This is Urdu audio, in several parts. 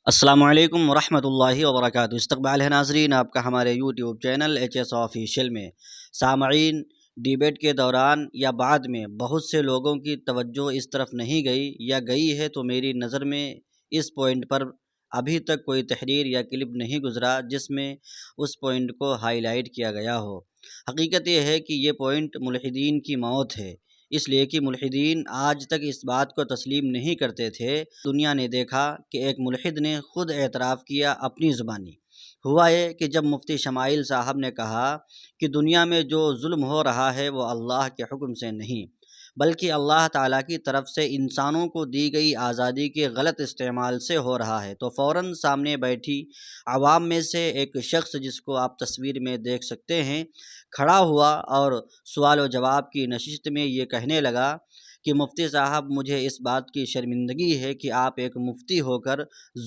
السلام علیکم ورحمۃ اللہ وبرکاتہ۔ استقبال ہے ناظرین آپ کا ہمارے YouTube channel H S official میں۔ سامعین، ڈیبیٹ کے دوران یا بعد میں بہت سے لوگوں کی توجہ اس طرف نہیں گئی یا گئی ہے تو میری نظر میں اس پوائنٹ پر ابھی تک کوئی تحریر یا کلپ نہیں گزرا جس میں اس پوائنٹ کو ہائی لائٹ کیا گیا ہو۔ حقیقت یہ ہے کہ یہ پوائنٹ ملحدین کی موت ہے، اس لیے کہ ملحدین آج تک اس بات کو تسلیم نہیں کرتے تھے۔ دنیا نے دیکھا کہ ایک ملحد نے خود اعتراف کیا اپنی زبانی۔ ہوا یہ کہ جب مفتی شمائل صاحب نے کہا کہ دنیا میں جو ظلم ہو رہا ہے وہ اللہ کے حکم سے نہیں بلکہ اللہ تعالیٰ کی طرف سے انسانوں کو دی گئی آزادی کے غلط استعمال سے ہو رہا ہے، تو فوراً سامنے بیٹھی عوام میں سے ایک شخص، جس کو آپ تصویر میں دیکھ سکتے ہیں، کھڑا ہوا اور سوال و جواب کی نشست میں یہ کہنے لگا کہ مفتی صاحب، مجھے اس بات کی شرمندگی ہے کہ آپ ایک مفتی ہو کر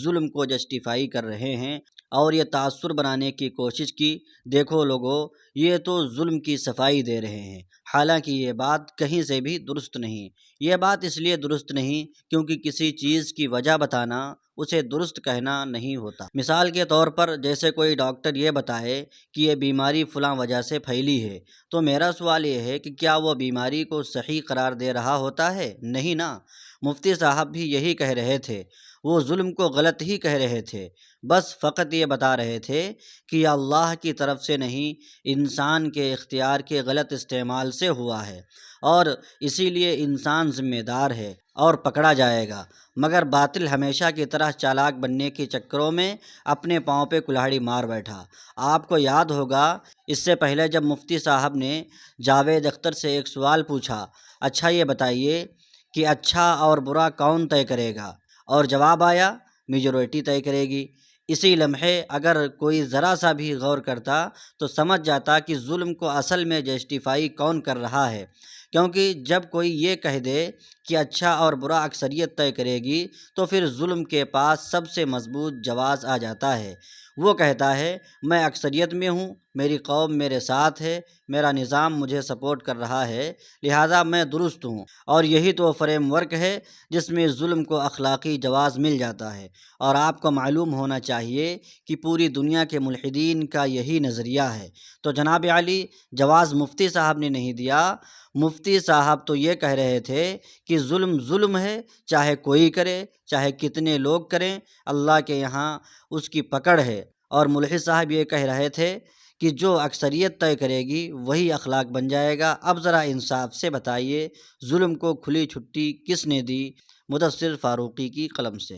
ظلم کو جسٹیفائی کر رہے ہیں اور یہ تاثر بنانے کی کوشش کی۔ دیکھو لوگو، یہ تو ظلم کی صفائی دے رہے ہیں، حالانکہ یہ بات کہیں سے بھی درست نہیں۔ یہ بات اس لیے درست نہیں کیونکہ کسی چیز کی وجہ بتانا اسے درست کہنا نہیں ہوتا۔ مثال کے طور پر جیسے کوئی ڈاکٹر یہ بتائے کہ یہ بیماری فلاں وجہ سے پھیلی ہے، تو میرا سوال یہ ہے کہ کیا وہ بیماری کو صحیح قرار دے رہا ہوتا ہے؟ نہیں نا۔ مفتی صاحب بھی یہی کہہ رہے تھے، وہ ظلم کو غلط ہی کہہ رہے تھے، بس فقط یہ بتا رہے تھے کہ یہ اللہ کی طرف سے نہیں، انسان کے اختیار کے غلط استعمال سے ہوا ہے اور اسی لیے انسان ذمہ دار ہے اور پکڑا جائے گا۔ مگر باطل ہمیشہ کی طرح چالاک بننے کے چکروں میں اپنے پاؤں پہ کلہاڑی مار بیٹھا۔ آپ کو یاد ہوگا اس سے پہلے جب مفتی صاحب نے جاوید اختر سے ایک سوال پوچھا، اچھا یہ بتائیے کہ اچھا اور برا کون طے کرے گا؟ اور جواب آیا، میجورٹی طے کرے گی۔ اسی لمحے اگر کوئی ذرا سا بھی غور کرتا تو سمجھ جاتا کہ ظلم کو اصل میں جسٹیفائی کون کر رہا ہے، کیونکہ جب کوئی یہ کہہ دے کہ اچھا اور برا اکثریت طے کرے گی تو پھر ظلم کے پاس سب سے مضبوط جواز آ جاتا ہے۔ وہ کہتا ہے میں اکثریت میں ہوں، میری قوم میرے ساتھ ہے، میرا نظام مجھے سپورٹ کر رہا ہے، لہٰذا میں درست ہوں، اور یہی تو فریم ورک ہے جس میں ظلم کو اخلاقی جواز مل جاتا ہے۔ اور آپ کو معلوم ہونا چاہیے کہ پوری دنیا کے ملحدین کا یہی نظریہ ہے۔ تو جناب عالی، جواز مفتی صاحب نے نہیں دیا، مفتی صاحب تو یہ کہہ رہے تھے کہ ظلم ظلم ہے، چاہے کوئی کرے، چاہے کتنے لوگ کریں، اللہ کے یہاں اس کی پکڑ ہے۔ اور ملحد صاحب یہ کہہ رہے تھے کہ جو اکثریت طے کرے گی وہی اخلاق بن جائے گا۔ اب ذرا انصاف سے بتائیے، ظلم کو کھلی چھٹی کس نے دی؟ مدثر فاروقی کی قلم سے۔